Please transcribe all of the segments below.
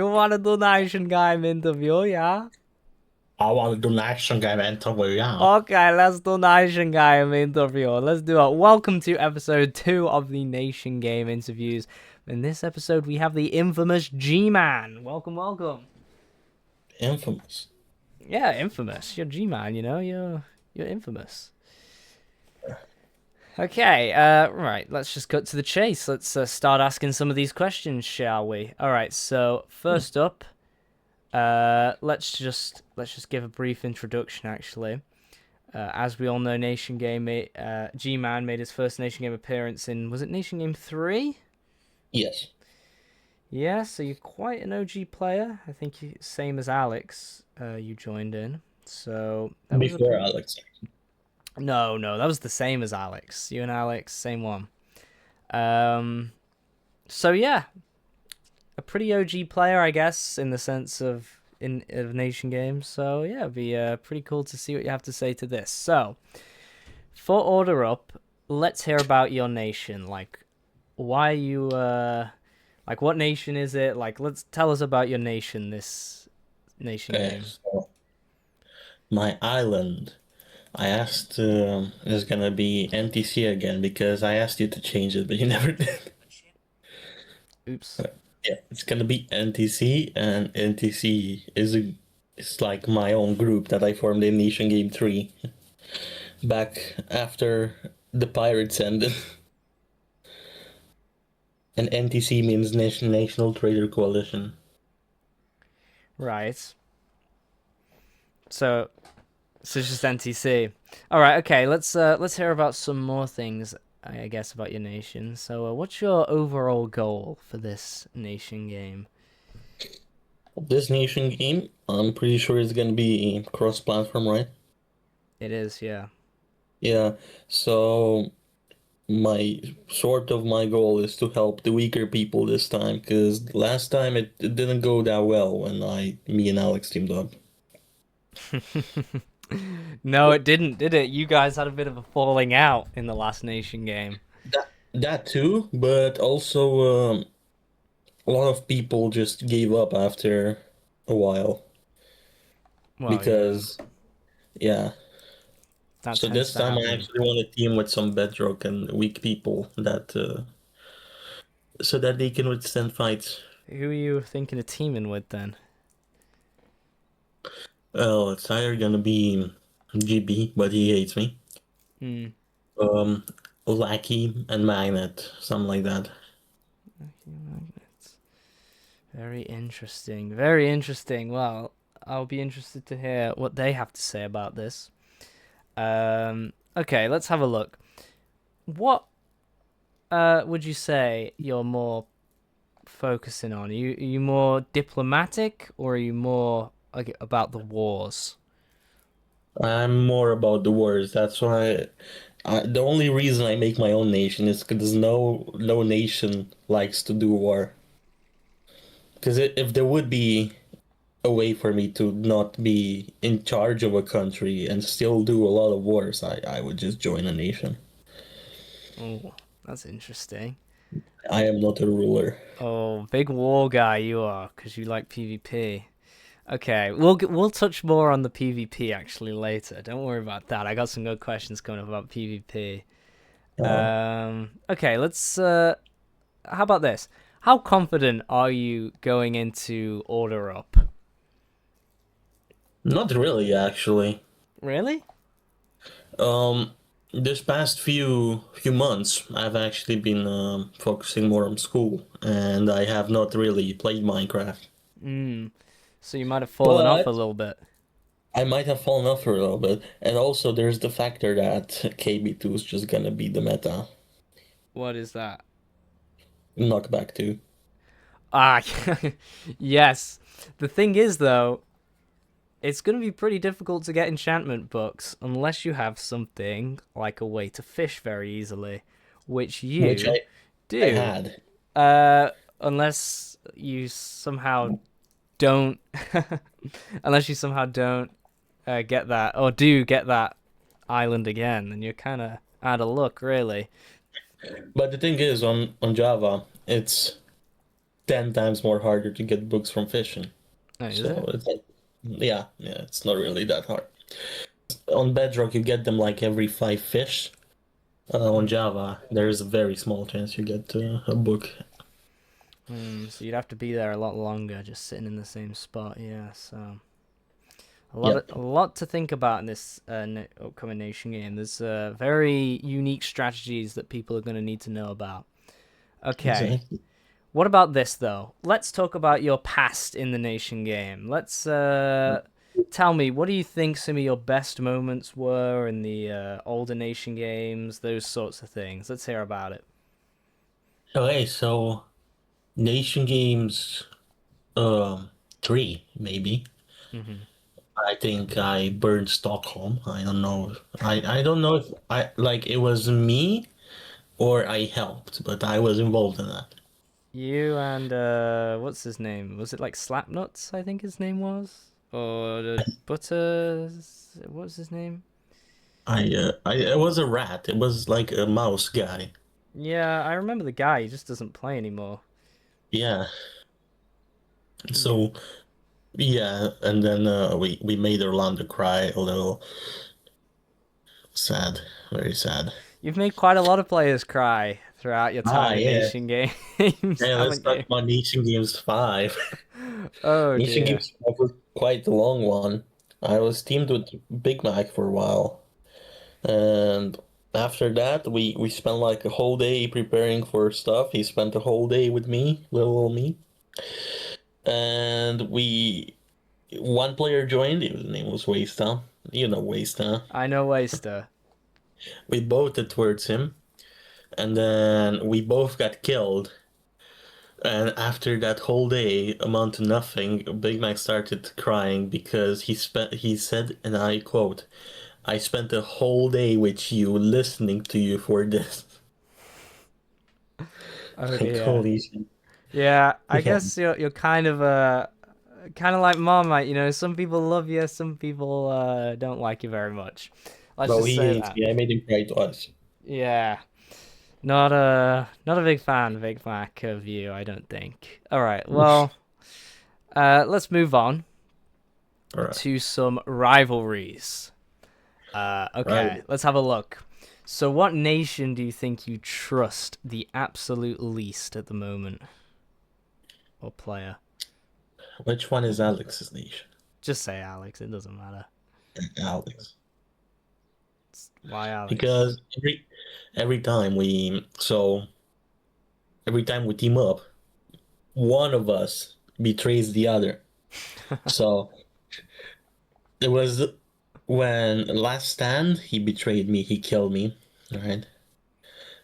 You want a donation game interview, yeah? I want to do donation game interview, yeah. Okay, let's do Nation Game interview. Let's do it. Welcome to episode 2 of the Nation Game interviews. In this episode, we have the infamous G-Man. Welcome, welcome. Infamous. Yeah, infamous. You're G-Man, you know? You're infamous. Okay, right, let's just cut to the chase. Let's start asking some of these questions, shall we? All right, so first up, let's just give a brief introduction actually. As we all know, G-Man made his first Nation Game appearance in, was it Nation Game 3? Yes. Yeah, so you're quite an OG player. I think same as Alex, you joined in. So that was a Before pretty. Alex. No, that was the same as Alex. You and Alex, same one. Um, so yeah, a pretty OG player, I guess, in the sense of Nation Games. So yeah, it'd be pretty cool to see what you have to say to this. So for Order Up, let's hear about your nation. Like, why you like what nation is it? Like, let's tell us about your nation. This Nation Okay, Game. so my island. I asked, is gonna be NTC again because I asked you to change it, but you never did. Oops. Yeah, it's gonna be NTC, and NTC it's like my own group that I formed in Nation Game 3 back after the pirates ended. And NTC means National Trader Coalition. Right. So it's just NTC. All right. Okay. Let's hear about some more things. I guess about your nation. So, what's your overall goal for this Nation Game? This Nation Game, I'm pretty sure it's gonna be cross-platform, right? It is, yeah. Yeah, so my sort of my goal is to help the weaker people this time because last time it didn't go that well when me and Alex teamed up. No, it didn't, did it? You guys had a bit of a falling out in the last Nation Game. That too, but also a lot of people just gave up after a while Well, yeah, because yeah. that So tends this to time I happen. actually want to team with some bedrock and weak people that so that they can withstand fights. Who are you thinking of teaming with then? Well, it's either gonna be GB, but he hates me. Hmm. Um, Lackey and Magnet, something like that. Magnets. Very interesting. Very interesting. Well, I'll be interested to hear what they have to say about this. Okay, let's have a look. What would you say you're more focusing on? Are you more diplomatic or are you more like about the wars? I'm more about the wars. That's why the only reason I make my own nation is because no nation likes to do war. Because if there would be a way for me to not be in charge of a country and still do a lot of wars, I would just join a nation. Oh, that's interesting. I am not a ruler. Oh, big war guy you are, because you like PvP. Okay, we'll touch more on the PvP actually later. Don't worry about that. I got some good questions coming up about PvP. Uh, Okay, let's. How about this? How confident are you going into Order Up? Not really, actually. Really? Um, this past few months, I've actually been focusing more on school, and I have not really played Minecraft. Hmm. So you might have fallen off a But little bit. I might have fallen off for a little bit, and also there's the factor that KB2 is just gonna be the meta. What is that? Knockback 2. Ah, yes. The thing is, though, it's going to be pretty difficult to get enchantment books unless you have something like a way to fish very easily, which Which you I do. had. Unless you somehow don't, unless you somehow don't get that or do get that island again, then you're kind of out of luck, really. But the thing is, on Java, it's 10 times more harder to get books from fishing. Oh, is So it? it's like, yeah, it's not really that hard. On Bedrock, you get them like every 5 fish. On Java, there's a very small chance you get a book. So you'd have to be there a lot longer, just sitting in the same spot. Yeah, so Yep, a lot to think about in this upcoming nation game. There's very unique strategies that people are going to need to know about. Okay, exactly. what about this though? Let's talk about your past in the nation game. Let's tell me, what do you think some of your best moments were in the older nation games? Those sorts of things. Let's hear about it. Okay, so Nation Games, 3 maybe. Hmm. I think I burned Stockholm. I don't know. I don't know if I like it was me or I helped, but I was involved in that. You and what's his name? Was it like Slapnuts? I think his name was, or the Butters? What was his name? I it was a rat. It was like a mouse guy. Yeah, I remember the guy. He just doesn't play anymore. Yeah. Yeah, So yeah, and then we made Orlando cry a little. Sad, very sad. you've made quite a lot of players cry throughout your Ah, time in yeah. Nation Games, Yeah, let's haven't talk you? about Nation Games 5. Oh Nation dear. Games 5 was quite a long one. I was teamed with Big Mac for a while. And after that, we spent like a whole day preparing for stuff. He spent a whole day with me, little old me. And one player joined. His name was Wasta. You know Wasta. I know Waster. We voted towards him, and then we both got killed. And after that whole day amount to nothing, Big Mac started crying because he said, and I quote, "I spent a whole day with you, listening to you for this." Oh Like dear. holy shit. Yeah, I Yeah. guess you're kind of like Marmite. You know, some people love you, some people don't like you very much. Let's Bro, just he say hates that. me. I made him cry twice. Yeah. Not a big fan, Big Mac, of you, I don't think. All right, well, let's move on All right. to some rivalries. Right. Okay, let's have a look. So, what nation do you think you trust the absolute least at the moment, or player? Which one is Alex's niche? Just say Alex. It doesn't matter. Alex. Why Alex? Because every time we team up, one of us betrays the other. So it was when last stand he betrayed me, he killed me. All right.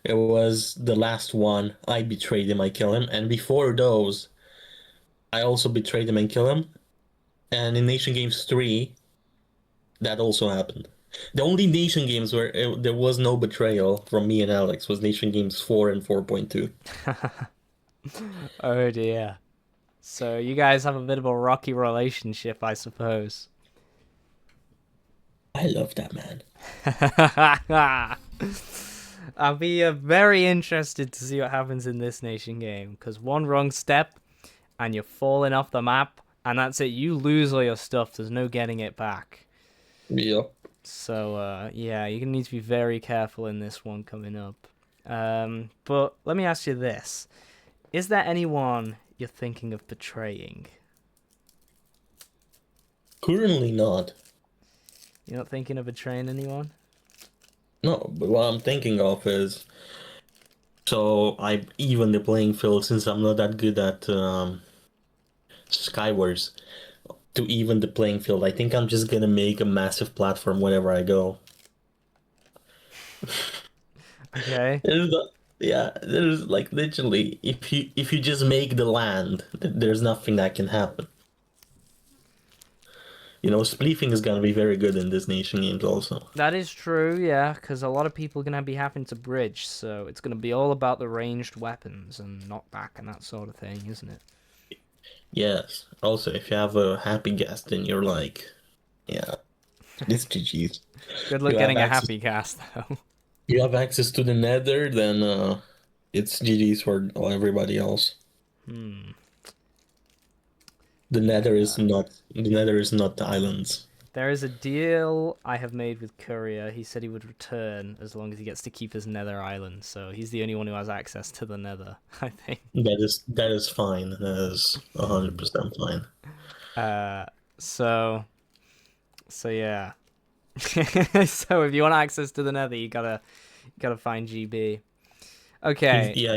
It was the last one. I betrayed him, I kill him. And before those, I also betrayed him and kill him. And in Nation Games 3, that also happened. The only Nation Games where there was no betrayal from me and Alex was Nation Games 4 and 4.2. Oh dear. So you guys have a bit of a rocky relationship, I suppose. I love that man. I'll be very interested to see what happens in this nation game because one wrong step and you're falling off the map, and that's it. You lose all your stuff. There's no getting it back. Yeah. So yeah, you're gonna need to be very careful in this one coming up. But let me ask you this: is there anyone you're thinking of betraying? Currently not. You're not thinking of betraying anyone? No, but what I'm thinking of is so I even the playing field since I'm not that good at Skywars to even the playing field. I think I'm just gonna make a massive platform wherever I go. Okay. There's the, yeah, there's like literally if you just make the land, there's nothing that can happen. You know, spleefing is gonna be very good in this nation games also. That is true, yeah, because a lot of people are going to be having to bridge, so it's going to be all about the ranged weapons and knockback and that sort of thing, isn't it? Yes. Also, if you have a happy guest, then you're like, yeah, it's GG's. Good luck You have getting a access. happy cast, though. You have access to the Nether, then it's GG's for everybody else. Hmm. The Nether is not. The Nether is not the islands. There is a deal I have made with Courier. He said he would return as long as he gets to keep his Nether Island. So he's the only one who has access to the Nether, I think. That is fine. That is 100% fine. Uh, so yeah. So if you want access to the Nether, you gotta find GB. Okay, Yeah,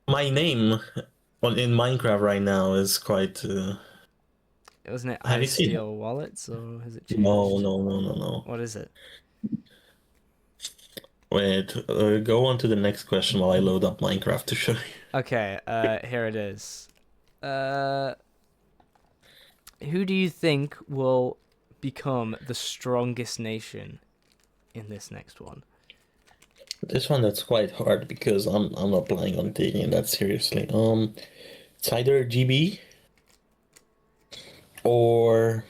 my name in Minecraft right now is quite. wasn't it Have you Ice seen it? Steel Wallets or has it No, changed? no, no, no, no. What is it? Wait, go on to the next question while I load up Minecraft to show you. Okay, here it is. Uh, who do you think will become the strongest nation in this next one? This one that's quite hard because I'm not planning on taking that seriously. It's either GB or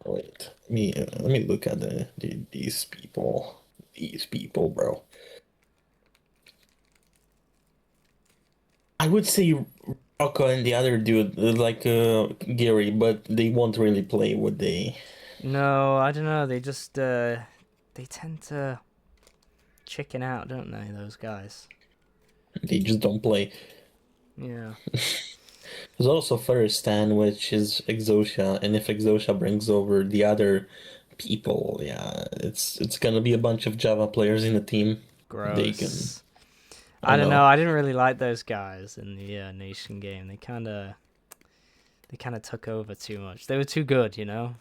wait. Let me look at these people. These people, bro. I would say Rocco and the other dude, like Gary, but they won't really play, would they? No, I don't know. They just they tend to chicken out, don't they? Those guys. They just don't play. Yeah. There's also Feristan, which is Exosia, and if Exosia brings over the other people, yeah, it's gonna be a bunch of Java players in the team. They can, Gross. I I don't know. know, I didn't really like those guys in the nation game. They kind of took over too much. They were too good, you know.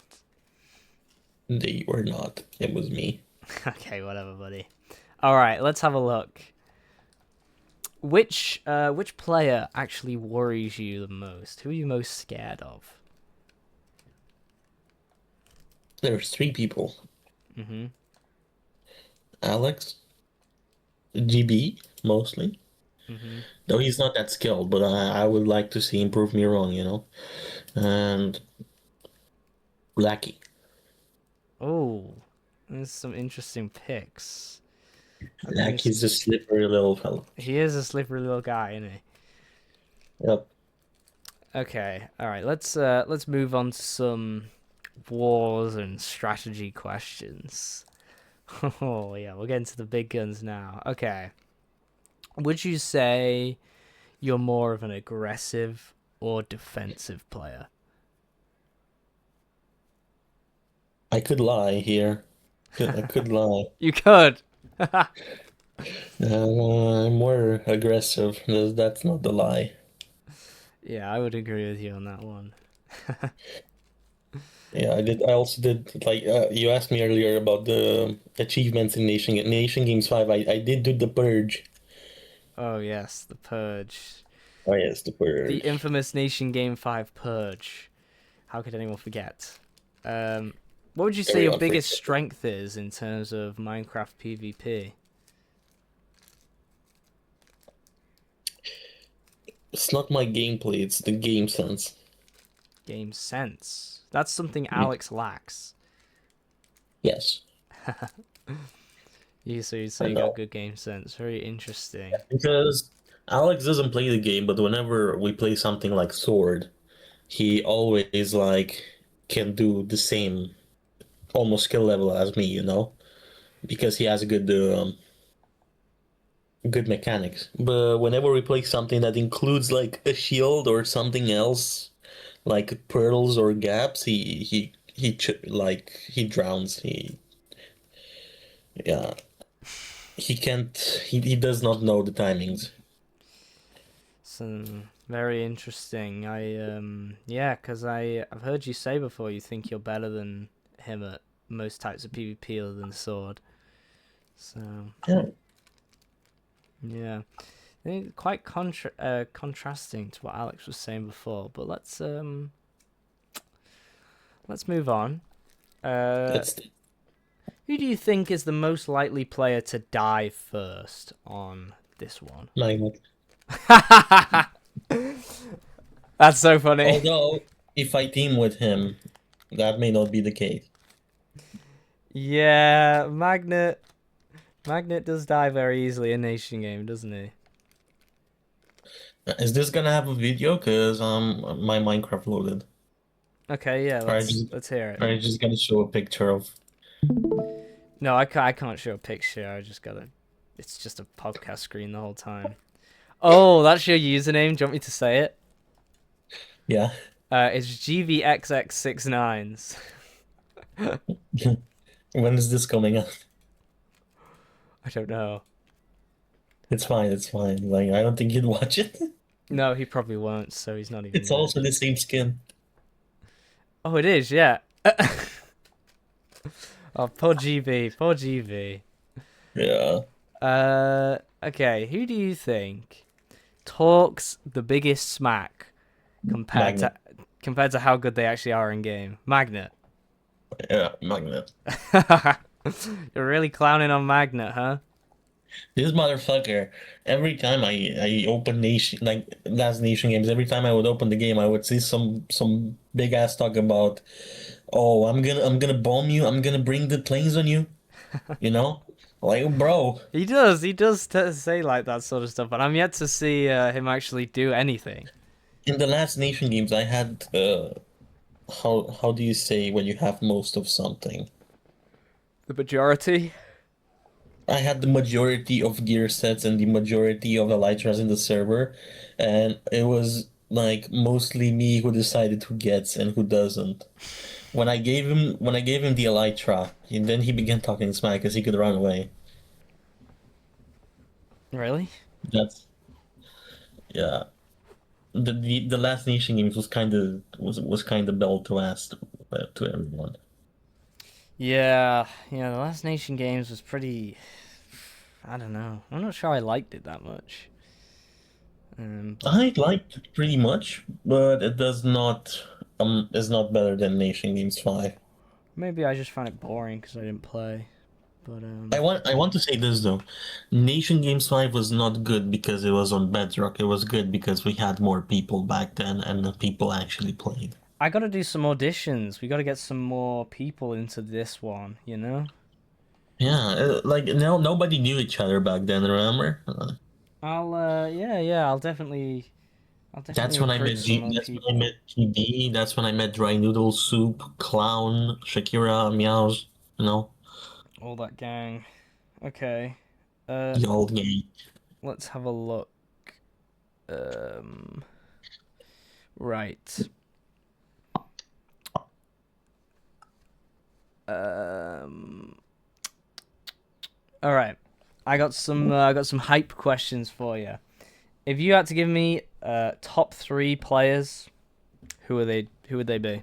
they were not. It was me. Okay, whatever, buddy. All right, let's have a look. Which player actually worries you the most? Who are you most scared of? There's three people: Mm-hmm. Alex, GB mostly. Mm-hmm. Though he's not that skilled, but I would like to see him prove me wrong, And Blackie. Oh, there's some interesting picks. That means Blackie's a slippery little fellow. he is a slippery little guy, isn't he? Yep. Okay, all right. Let's move on to some wars and strategy questions. Oh yeah, we'll get into the big guns now. Okay, would you say you're more of an aggressive or defensive player? I could lie here. I could lie. You could. I'm more aggressive. That's not the lie. Yeah, I would agree with you on that one. Yeah, I did. I also did like you asked me earlier about the achievements in Nation Games 5. I did do the purge. Oh yes, the Purge. Oh yes, the The purge. infamous Nation Game 5 Purge. How could anyone forget? Um, what would you say your Everyone biggest forgets. strength is in terms of Minecraft PvP? It's not my gameplay, it's the game sense. Game sense. That's something Mm, Alex lacks. yes, You say I you got know. good game sense. Very interesting. Because Alex doesn't play the game, but whenever we play something like Sword, he always like can do the same almost skill level as me. Because he has a good mechanics. But whenever we play something that includes like a shield or something else, like pearls or gaps, he drowns. Yeah, he can't. He does not know the timings. So very interesting. Yeah, because I've heard you say before you think you're better than him at most types of PvP other than sword. So Yeah, yeah, quite contrasting to what Alex was saying before. But let's move on. Uh, that's who do you think is the most likely player to die first on this one? my God. That's so funny. Although if I team with him, that may not be the case. Yeah, Magnet does die very easily in Nation Game, doesn't he? Is this gonna have a video? Cause my Minecraft loaded. Okay, yeah, Or I let's just let's hear it. or I just gonna show a picture of. No, I can't show a picture. I just gotta. It's just a podcast screen the whole time. Oh, that's your username. Do you want me to say it? Yeah. It's GVXX69s. When is this coming out? I don't know. It's fine. It's fine. Like I don't think you'd watch it. No, he probably won't, so he's not even It's gonna. also the same skin. Oh, it is, yeah. Oh, poor GB, poor GB. Yeah. Okay, who do you think talks the biggest smack compared to Magnet. compared to how good they actually are in game? Magnet. Yeah, Magnet. You're really clowning on Magnet, huh? This motherfucker, every time I open nation like last nation games, every time I would open the game, I would see some big ass talk about, oh, I'm gonna bomb you, I'm gonna bring the planes on you, you know? Like, bro, He does say like that sort of stuff, but I'm yet to see him actually do anything. in the last nation games, I had how do you say when you have most of something? The majority. I had the majority of gear sets and the majority of elytras in the server, and it was like mostly me who decided who gets and who doesn't. When I gave him the elytra, and then he began talking smack because he could run away. Really? That's yeah. The last nation games was kind of bell to ask to everyone. Yeah, yeah. The Last Nation games was pretty. I don't know. I'm not sure I liked it that much. But I liked it pretty much, but it does not is not better than Nation Games 5. maybe I just found it boring because I didn't play. But I want to say this though. Nation Games 5 was not good because it was on Bedrock. It was good because we had more people back then and the people actually played. I got to do some auditions. We got to get some more people into this one. You know. Yeah, like no nobody knew each other back then, remember? Yeah, yeah. I'll definitely recruit some more That's when I people. met GB, that's when I met Dry Noodle Soup, Clown, Shakira, Meows, you know, All that gang. Okay. Uh, the old gang. let's have a look. Um, right. Um, all right. I got some hype questions for you. If you had to give me top three players, who are they? Who would they be?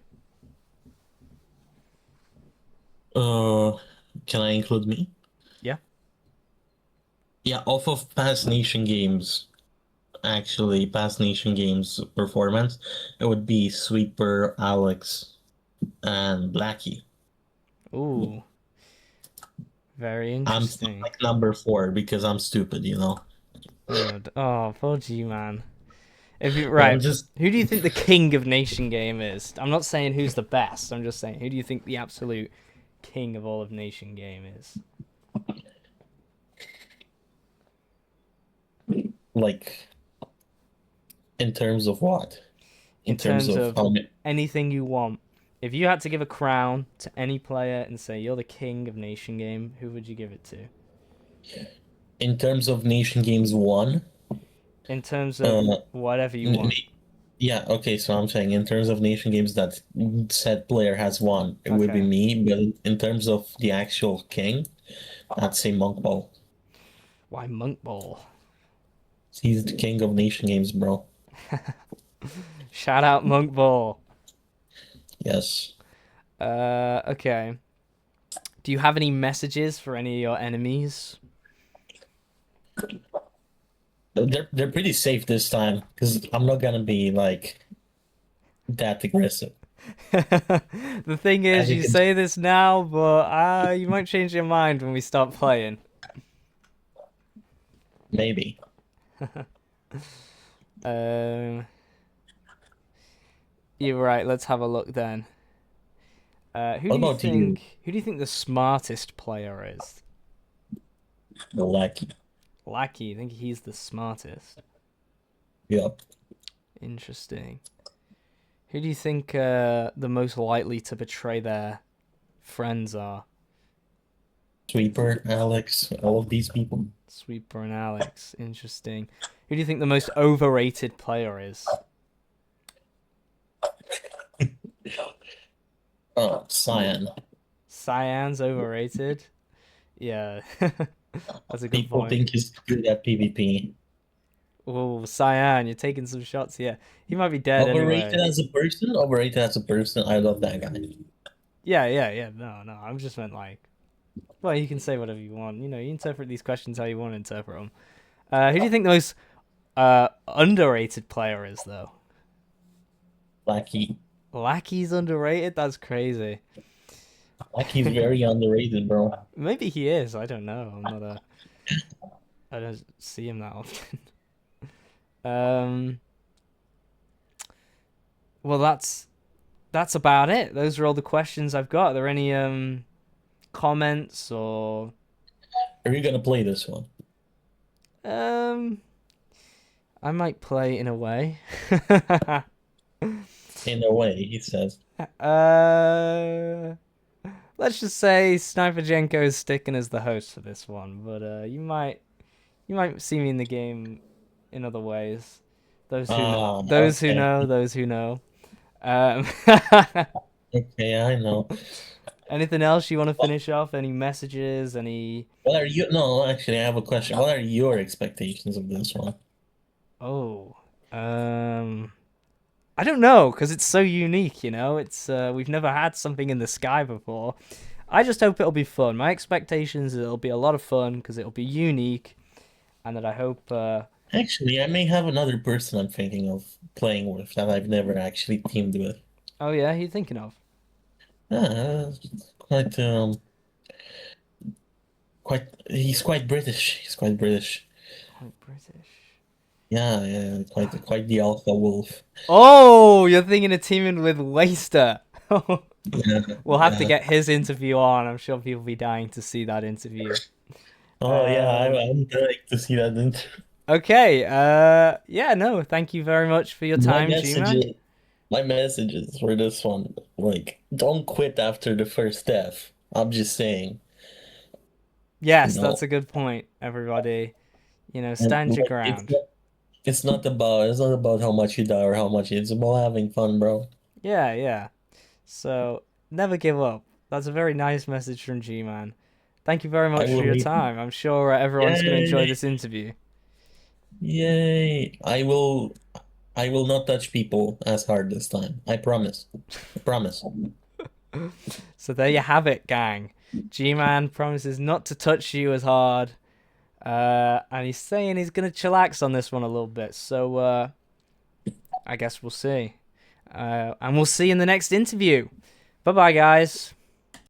Uh, can I include me? Yeah. Yeah, off of past Nation Games, actually, past Nation Games performance, it would be Sweeper, Alex, and Blackie. Ooh, very I'm interesting. like number four because I'm stupid, you know. Oh, poor G man. If you But I'm right, just who do you think the king of Nation Game is? I'm not saying who's the best. I'm just saying who do you think the absolute king of all of Nation Game is? like in terms of what? In In terms terms of of how many? anything you want. If you had to give a crown to any player and say you're the king of Nation Game, who would you give it to? In terms of Nation Games one, In terms of uh, whatever you n- n- want. yeah, okay. So I'm saying in terms of Nation Games that said player has won, it would be Okay. me. But in terms of the actual king, I'd say Monk Ball. Why Monk Ball? He's the king of Nation Games, bro. Shout out Monk Ball. Yes. Okay. Do you have any messages for any of your enemies? They're pretty safe this time because I'm not gonna be like that aggressive. The thing is, As you you can say this now, but you might change your mind when we start playing. maybe. Um, you're right. Let's have a look then. Who What do you about you, think? Who do you think the smartest player is? the lackey? Lackey. I think he's the smartest. Yep. Interesting. Who do you think the most likely to betray their friends are? Sweeper, Alex, all of these people. Sweeper and Alex. Interesting. Who do you think the most overrated player is? Oh, Cyan. Cyan's overrated. Yeah, that's a good People point. think he's good at PvP. Oh, Cyan, you're taking some shots here. He might be dead Overrated anyway. as a person? Overrated as a person. I love that guy. Yeah, yeah, yeah. No, no. I'm just meant like, well, you can say whatever you want. You know, you interpret these questions how you want to interpret them. Who do you think the most underrated player is, though? Lackey. Lackey's underrated? That's crazy. Lackey's very underrated, bro. Maybe he is. I don't know. I'm not a. I don't see him that often. Um. Well, that's about it. Those are all the questions I've got. Are there any comments or Are you gonna play this one? um? I might play in a way. In a way, he says. uh. Let's just say Sniperjenko is sticking as the host for this one, but you might see me in the game in other ways. Those who Okay. know, those who know. Um, Okay, I know. anything else you want to What, finish off? Any messages? Any? what are you? No, actually, I have a question. What are your expectations of this one? Oh, um, I don't know because it's so unique. You know, it's we've never had something in the sky before. I just hope it'll be fun. My expectations is it'll be a lot of fun because it'll be unique, and that I hope. Actually, I may have another person I'm thinking of playing with that I've never actually teamed with. Oh yeah, who you thinking of? Yeah, quite quite. He's quite British. He's quite British. Quite British. Yeah, yeah, quite the alpha wolf. Oh, you're thinking of teaming with Leicester. Yeah, We'll have to yeah. get his interview on. I'm sure people will be dying to see that interview. Oh yeah, Um, I'm dying to see that. okay. Yeah, no, thank you very much for your My time, G-Man. messages, my messages for this one, like, don't quit after the first death. I'm just saying, you Yes, that's know, a good point, everybody. and Stand your like, ground. it's not about how much you die or how much it's about having fun, bro. Yeah, yeah. So, never give up. That's a very nice message from G-Man. Thank you very I much for will your read. time. I'm sure everyone's going to enjoy Yay! this interview. Yay! I will not touch people as hard this time. I promise. I promise. So there you have it, gang. G-Man promises not to touch you as hard. And he's saying he's gonna chillax on this one a little bit. So I guess we'll see. And we'll see you in the next interview. Bye bye, guys.